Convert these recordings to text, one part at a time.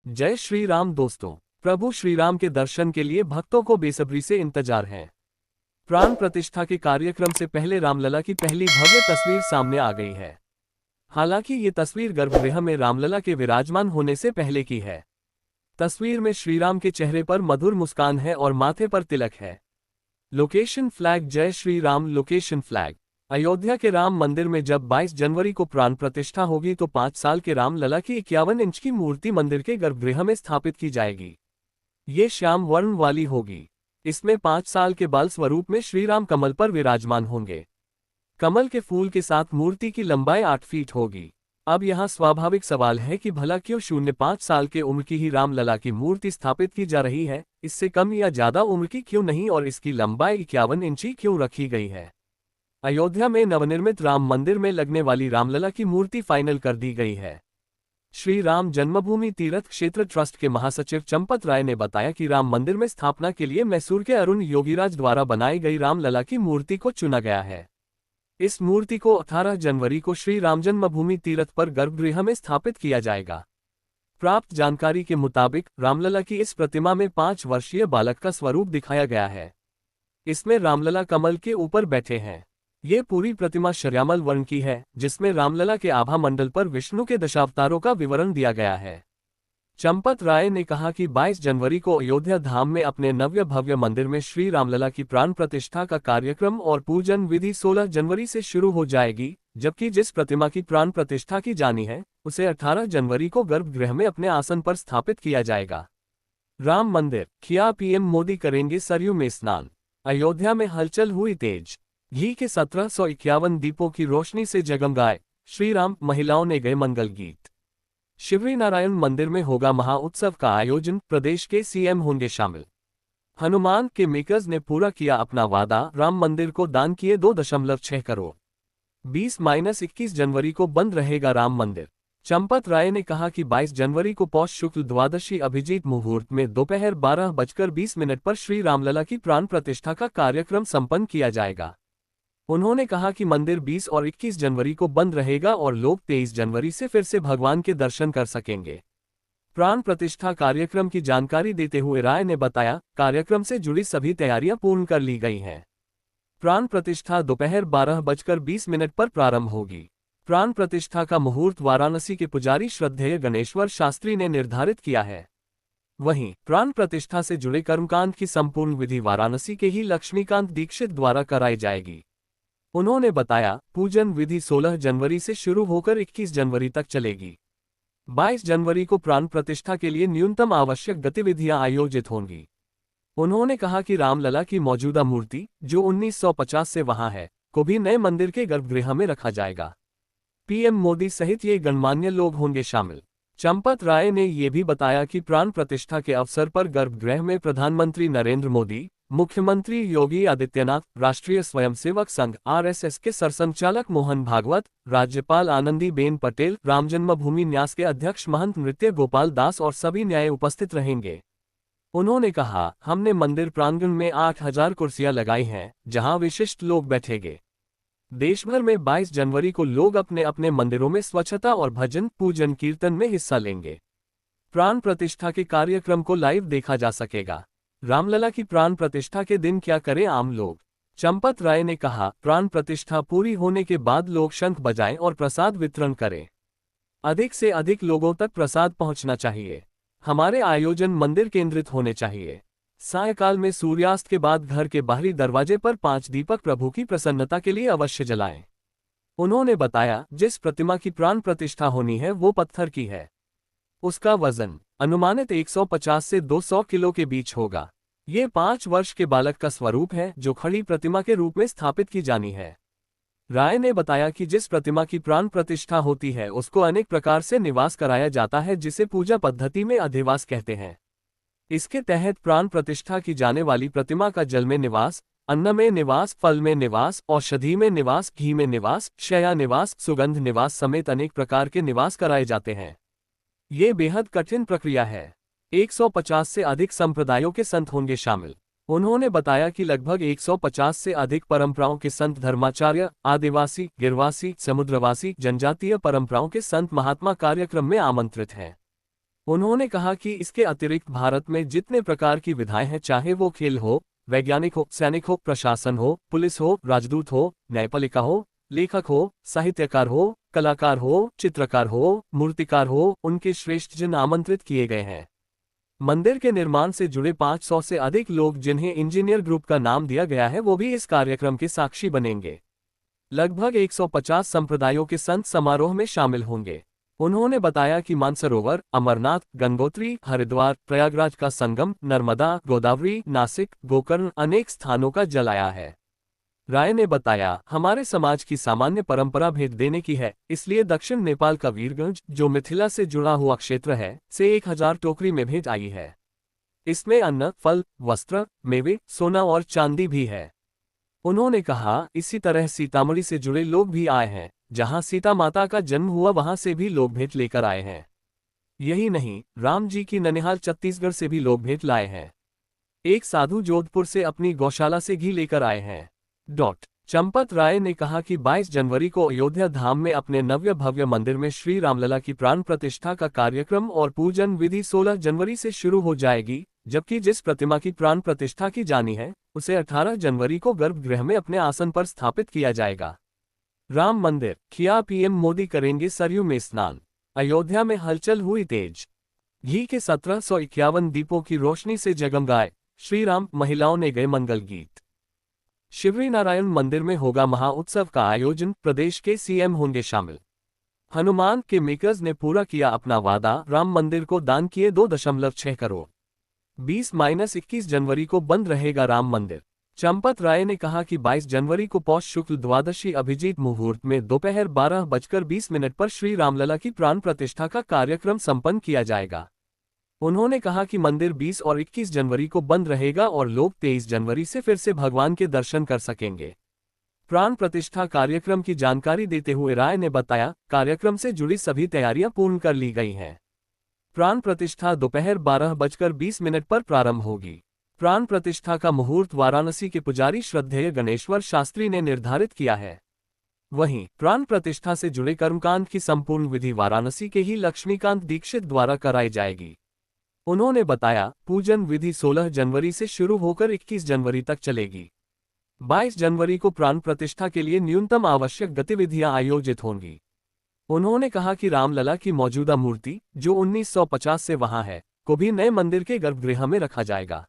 जय श्री राम दोस्तों। प्रभु श्री राम के दर्शन के लिए भक्तों को बेसब्री से इंतजार है। प्राण प्रतिष्ठा के कार्यक्रम से पहले रामलला की पहली भव्य तस्वीर सामने आ गई है। हालांकि ये तस्वीर गर्भगृह में रामलला के विराजमान होने से पहले की है। तस्वीर में श्रीराम के चेहरे पर मधुर मुस्कान है और माथे पर तिलक है। Location flag. जय श्री राम। Location flag. अयोध्या के राम मंदिर में जब 22 जनवरी को प्राण प्रतिष्ठा होगी तो 5 साल के रामलला की 51 इंच की मूर्ति मंदिर के गर्भगृह में स्थापित की जाएगी। ये श्याम वर्ण वाली होगी। इसमें 5 साल के बाल स्वरूप में श्रीराम कमल पर विराजमान होंगे। कमल के फूल के साथ मूर्ति की लंबाई 8 फीट होगी। अब यहाँ स्वाभाविक सवाल है कि भला क्यों 0.5 साल के उम्र की ही रामलला की मूर्ति स्थापित की जा रही है, इससे कम या ज्यादा उम्र की क्यों नहीं, और इसकी लंबाई 51 इंची क्यों रखी गई है। अयोध्या में नवनिर्मित राम मंदिर में लगने वाली रामलला की मूर्ति फाइनल कर दी गई है। श्री राम जन्मभूमि तीर्थ क्षेत्र ट्रस्ट के महासचिव चंपत राय ने बताया कि राम मंदिर में स्थापना के लिए मैसूर के अरुण योगीराज द्वारा बनाई गई रामलला की मूर्ति को चुना गया है। इस मूर्ति को 18 जनवरी को श्री राम जन्मभूमि तीर्थ पर गर्भगृह में स्थापित किया जाएगा। प्राप्त जानकारी के मुताबिक रामलला की इस प्रतिमा में 5 वर्षीय बालक का स्वरूप दिखाया गया है। इसमें रामलला कमल के ऊपर बैठे हैं। ये पूरी प्रतिमा श्यामल वर्ण की है, जिसमें रामलला के आभा मंडल पर विष्णु के दशावतारों का विवरण दिया गया है। चंपत राय ने कहा कि 22 जनवरी को अयोध्या धाम में अपने नव्य भव्य मंदिर में श्री रामलला की प्राण प्रतिष्ठा का कार्यक्रम और पूजन विधि 16 जनवरी से शुरू हो जाएगी, जबकि जिस प्रतिमा की प्राण प्रतिष्ठा की जानी है उसे 18 जनवरी को गर्भगृह में अपने आसन पर स्थापित किया जाएगा। राम मंदिर। किया पीएम मोदी करेंगे सरयू में स्नान। अयोध्या में हलचल हुई तेज। घी के 1751 दीपों की रोशनी से जगमगाए श्रीराम। महिलाओं ने गाए मंगल गीत। शिवरीनारायण मंदिर में होगा महाउत्सव का आयोजन। प्रदेश के सीएम होंगे शामिल। हनुमान के मेकर्स ने पूरा किया अपना वादा। राम मंदिर को दान किए 2.6 करोड़। 20-21 जनवरी को बंद रहेगा राम मंदिर। चंपत राय ने कहा कि 22 जनवरी को पौष शुक्ल द्वादशी अभिजीत मुहूर्त में दोपहर 12:20 पर श्री रामलला की प्राण प्रतिष्ठा का कार्यक्रम संपन्न किया जाएगा। उन्होंने कहा कि मंदिर 20 और 21 जनवरी को बंद रहेगा और लोग 23 जनवरी से फिर से भगवान के दर्शन कर सकेंगे। प्राण प्रतिष्ठा कार्यक्रम की जानकारी देते हुए राय ने बताया, कार्यक्रम से जुड़ी सभी तैयारियां पूर्ण कर ली गई हैं। प्राण प्रतिष्ठा दोपहर 12:20 पर प्रारंभ होगी। प्राण प्रतिष्ठा का मुहूर्त वाराणसी के पुजारी श्रद्धेय गणेश्वर शास्त्री ने निर्धारित किया है। वहीं प्राण प्रतिष्ठा से जुड़े कर्मकांड की संपूर्ण विधि वाराणसी के ही लक्ष्मीकांत दीक्षित द्वारा कराई जाएगी। उन्होंने बताया, पूजन विधि 16 जनवरी से शुरू होकर 21 जनवरी तक चलेगी। 22 जनवरी को प्राण प्रतिष्ठा के लिए न्यूनतम आवश्यक गतिविधियां आयोजित होंगी। उन्होंने कहा कि रामलला की मौजूदा मूर्ति, जो 1950 से वहां है, को भी नए मंदिर के गर्भगृह में रखा जाएगा। पीएम मोदी सहित ये गणमान्य लोग होंगे शामिल। चंपत राय ने ये भी बताया कि प्राण प्रतिष्ठा के अवसर पर गर्भगृह में प्रधानमंत्री नरेंद्र मोदी, मुख्यमंत्री योगी आदित्यनाथ, राष्ट्रीय स्वयंसेवक संघ (आरएसएस) के सरसंघचालक मोहन भागवत, राज्यपाल आनंदीबेन पटेल, राम जन्मभूमि न्यास के अध्यक्ष महंत नृत्य गोपाल दास और सभी न्याय उपस्थित रहेंगे। उन्होंने कहा, हमने मंदिर प्रांगण में 8000 कुर्सियां लगाई हैं, जहां विशिष्ट लोग बैठेंगे। देश भर में 22 जनवरी को लोग अपने अपने मंदिरों में स्वच्छता और भजन पूजन कीर्तन में हिस्सा लेंगे। प्राण प्रतिष्ठा के कार्यक्रम को लाइव देखा जा सकेगा। रामलला की प्राण प्रतिष्ठा के दिन क्या करें आम लोग। चंपत राय ने कहा, प्राण प्रतिष्ठा पूरी होने के बाद लोग शंख बजाएं और प्रसाद वितरण करें। अधिक से अधिक लोगों तक प्रसाद पहुंचना चाहिए। हमारे आयोजन मंदिर केंद्रित होने चाहिए। सायकाल में सूर्यास्त के बाद घर के बाहरी दरवाजे पर 5 दीपक प्रभु की प्रसन्नता के लिए अवश्य जलाएं। उन्होंने बताया, जिस प्रतिमा की प्राण प्रतिष्ठा होनी है वो पत्थर की है। उसका वजन अनुमानित 150 से 200 किलो के बीच होगा। ये 5 वर्ष के बालक का स्वरूप है, जो खड़ी प्रतिमा के रूप में स्थापित की जानी है। राय ने बताया कि जिस प्रतिमा की प्राण प्रतिष्ठा होती है उसको अनेक प्रकार से निवास कराया जाता है, जिसे पूजा पद्धति में अधिवास कहते हैं। इसके तहत प्राण प्रतिष्ठा की जाने वाली प्रतिमा का जल में निवास, अन्न में निवास, फल में निवास, औषधि में निवास, घी में निवास, शया निवास, सुगंध निवास समेत अनेक प्रकार के निवास कराए जाते हैं। ये बेहद कठिन प्रक्रिया है। 150 से अधिक संप्रदायों के संत होंगे शामिल। उन्होंने बताया कि लगभग 150 से अधिक परंपराओं के संत, धर्माचार्य, आदिवासी, गिरवासी, समुद्रवासी, जनजातीय परंपराओं के संत महात्मा कार्यक्रम में आमंत्रित हैं। उन्होंने कहा कि इसके अतिरिक्त भारत में जितने प्रकार की विधाएं हैं, चाहे वो खेल हो, वैज्ञानिक हो, सैनिक हो, प्रशासन हो, पुलिस हो, राजदूत हो, न्यायपालिका हो, लेखक हो, साहित्यकार हो, कलाकार हो, चित्रकार हो, मूर्तिकार हो, उनके श्रेष्ठ जन आमंत्रित किए गए हैं। मंदिर के निर्माण से जुड़े 500 से अधिक लोग, जिन्हें इंजीनियर ग्रुप का नाम दिया गया है, वो भी इस कार्यक्रम के साक्षी बनेंगे। लगभग 150 संप्रदायों के संत समारोह में शामिल होंगे। उन्होंने बताया कि मानसरोवर, अमरनाथ, गंगोत्री, हरिद्वार, प्रयागराज का संगम, नर्मदा, गोदावरी, नासिक, गोकर्ण अनेक स्थानों का जल आया है। राय ने बताया, हमारे समाज की सामान्य परंपरा भेद देने की है, इसलिए दक्षिण नेपाल का वीरगंज, जो मिथिला से जुड़ा हुआ क्षेत्र है, से 1000 टोकरी में भेंट आई है। इसमें अन्न, फल, वस्त्र, मेवे, सोना और चांदी भी है। उन्होंने कहा, इसी तरह सीतामढ़ी से जुड़े लोग भी आए हैं, जहां सीता माता का जन्म हुआ वहां से भी लोग भेंट लेकर आए हैं। यही नहीं, राम जी की ननिहाल छत्तीसगढ़ से भी लोग भेंट लाए हैं। एक साधु जोधपुर से अपनी गौशाला से घी लेकर आए हैं। चंपत राय ने कहा कि 22 जनवरी को अयोध्या धाम में अपने नव्य भव्य मंदिर में श्री रामलला की प्राण प्रतिष्ठा का कार्यक्रम और पूजन विधि 16 जनवरी से शुरू हो जाएगी, जबकि जिस प्रतिमा की प्राण प्रतिष्ठा की जानी है, उसे 18 जनवरी को गर्भगृह में अपने आसन पर स्थापित किया जाएगा। राम मंदिर, किया पीएम मोदी करेंगे सरयू में स्नान। अयोध्या में हलचल हुई तेज। घी के 1751 दीपों की रोशनी से जगमगाए श्री राम, महिलाओं ने गए मंगल गीत। शिवरी नारायण मंदिर में होगा महाउत्सव का आयोजन, प्रदेश के सीएम होंगे शामिल। हनुमान के मेकर्स ने पूरा किया अपना वादा, राम मंदिर को दान किए 2.6 करोड़। 20-21 जनवरी को बंद रहेगा राम मंदिर। चंपत राय ने कहा कि 22 जनवरी को पौष शुक्ल द्वादशी अभिजीत मुहूर्त में दोपहर 12:20 पर श्री रामलला की प्राण प्रतिष्ठा का कार्यक्रम संपन्न किया जाएगा। उन्होंने कहा कि मंदिर 20 और 21 जनवरी को बंद रहेगा और लोग 23 जनवरी से फिर से भगवान के दर्शन कर सकेंगे। प्राण प्रतिष्ठा कार्यक्रम की जानकारी देते हुए राय ने बताया, कार्यक्रम से जुड़ी सभी तैयारियां पूर्ण कर ली गई हैं। प्राण प्रतिष्ठा दोपहर 12:20 पर प्रारंभ होगी। प्राण प्रतिष्ठा का मुहूर्त वाराणसी के पुजारी श्रद्धेय गणेश्वर शास्त्री ने निर्धारित किया है। वहीं प्राण प्रतिष्ठा से जुड़े कर्मकांड की संपूर्ण विधि वाराणसी के ही लक्ष्मीकांत दीक्षित द्वारा कराई जाएगी। उन्होंने बताया, पूजन विधि 16 जनवरी से शुरू होकर 21 जनवरी तक चलेगी। 22 जनवरी को प्राण प्रतिष्ठा के लिए न्यूनतम आवश्यक गतिविधियां आयोजित होंगी। उन्होंने कहा कि रामलला की मौजूदा मूर्ति, जो 1950 से वहां है, को भी नए मंदिर के गर्भगृह में रखा जाएगा।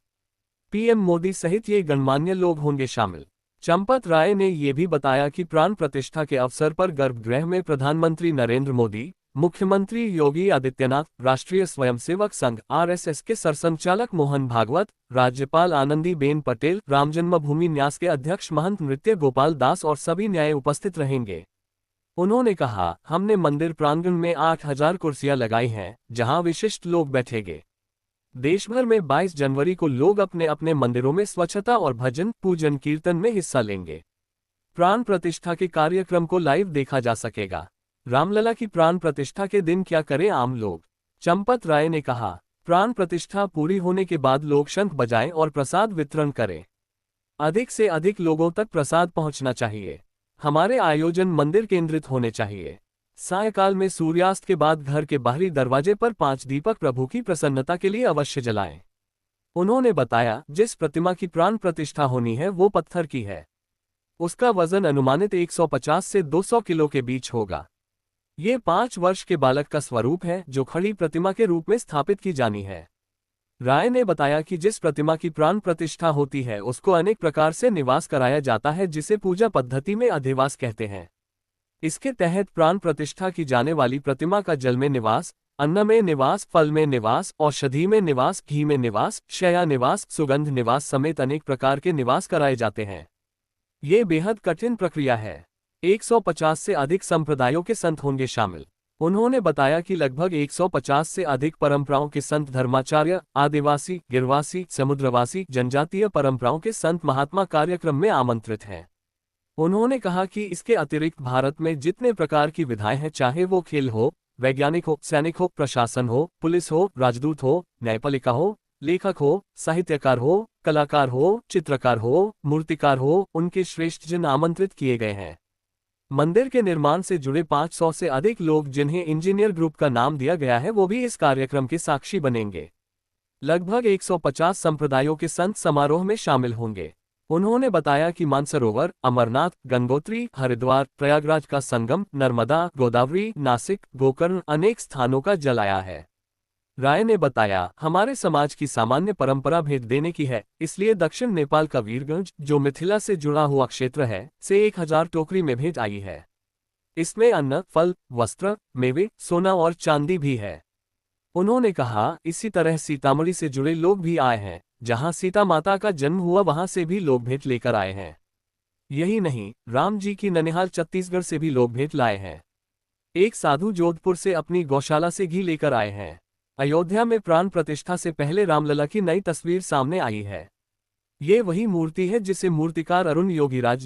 पीएम मोदी सहित ये गणमान्य लोग होंगे शामिल। चंपत राय ने ये भी बताया कि प्राण प्रतिष्ठा के अवसर पर गर्भगृह में प्रधानमंत्री नरेंद्र मोदी, मुख्यमंत्री योगी आदित्यनाथ, राष्ट्रीय स्वयंसेवक संघ आरएसएस के सरसंघचालक मोहन भागवत, राज्यपाल आनंदीबेन पटेल, राम जन्मभूमि न्यास के अध्यक्ष महंत नृत्य गोपाल दास और सभी न्याय उपस्थित रहेंगे। उन्होंने कहा, हमने मंदिर प्रांगण में 8000 कुर्सियां लगाई हैं, जहां विशिष्ट लोग बैठेंगे। देश भर में 22 जनवरी को लोग अपने अपने मंदिरों में स्वच्छता और भजन, पूजन, कीर्तन में हिस्सा लेंगे। प्राण प्रतिष्ठा के कार्यक्रम को लाइव देखा जा सकेगा। रामलला की प्राण प्रतिष्ठा के दिन क्या करें आम लोग? चंपत राय ने कहा, प्राण प्रतिष्ठा पूरी होने के बाद लोग शंख बजाएं और प्रसाद वितरण करें। अधिक से अधिक लोगों तक प्रसाद पहुंचना चाहिए। हमारे आयोजन मंदिर केंद्रित होने चाहिए। सायकाल में सूर्यास्त के बाद घर के बाहरी दरवाजे पर 5 दीपक प्रभु की प्रसन्नता के लिए अवश्य जलाएं। उन्होंने बताया, जिस प्रतिमा की प्राण प्रतिष्ठा होनी है वो पत्थर की है। उसका वजन अनुमानित 150 से 200 किलो के बीच होगा। ये 5 वर्ष के बालक का स्वरूप है, जो खड़ी प्रतिमा के रूप में स्थापित की जानी है। राय ने बताया कि जिस प्रतिमा की प्राण प्रतिष्ठा होती है उसको अनेक प्रकार से निवास कराया जाता है, जिसे पूजा पद्धति में अधिवास कहते हैं। इसके तहत प्राण प्रतिष्ठा की जाने वाली प्रतिमा का जल में निवास, अन्न में निवास, फल में निवास, औषधि में निवास, घी में निवास, शया निवास, सुगंध निवास समेत अनेक प्रकार के निवास कराए जाते हैं। ये बेहद कठिन प्रक्रिया है। 150 से अधिक संप्रदायों के संत होंगे शामिल। उन्होंने बताया कि लगभग 150 से अधिक परंपराओं के संत, धर्माचार्य, आदिवासी, गिरवासी, समुद्रवासी, जनजातीय परंपराओं के संत महात्मा कार्यक्रम में आमंत्रित हैं। उन्होंने कहा कि इसके अतिरिक्त भारत में जितने प्रकार की विधाएं हैं, चाहे वो खेल हो, वैज्ञानिक हो, सैनिक हो, प्रशासन हो, पुलिस हो, राजदूत हो, न्यायपालिका हो, लेखक हो, साहित्यकार हो, कलाकार हो, चित्रकार हो, मूर्तिकार हो, उनके श्रेष्ठ जन आमंत्रित किए गए हैं। मंदिर के निर्माण से जुड़े 500 से अधिक लोग जिन्हें इंजीनियर ग्रुप का नाम दिया गया है वो भी इस कार्यक्रम के साक्षी बनेंगे। लगभग 150 संप्रदायों के संत समारोह में शामिल होंगे। उन्होंने बताया कि मानसरोवर, अमरनाथ, गंगोत्री, हरिद्वार, प्रयागराज का संगम, नर्मदा, गोदावरी, नासिक, गोकर्ण अनेक स्थानों का जल आया है। राय ने बताया, हमारे समाज की सामान्य परंपरा भेंट देने की है, इसलिए दक्षिण नेपाल का वीरगंज, जो मिथिला से जुड़ा हुआ क्षेत्र है, से 1000 टोकरी में भेंट आई है। इसमें अन्न, फल, वस्त्र, मेवे, सोना और चांदी भी है। उन्होंने कहा, इसी तरह सीतामढ़ी से जुड़े लोग भी आए हैं, जहां सीता माता का जन्म हुआ वहां से भी लोग भेंट लेकर आए हैं। यही नहीं, राम जी की ननिहाल छत्तीसगढ़ से भी लोग भेंट लाए हैं। एक साधु जोधपुर से अपनी गौशाला से घी लेकर आए हैं। अयोध्या में प्राण प्रतिष्ठा से पहले रामलला की नई तस्वीर सामने आई है। ये वही मूर्ति है जिसे मूर्तिकार अरुण योगीराज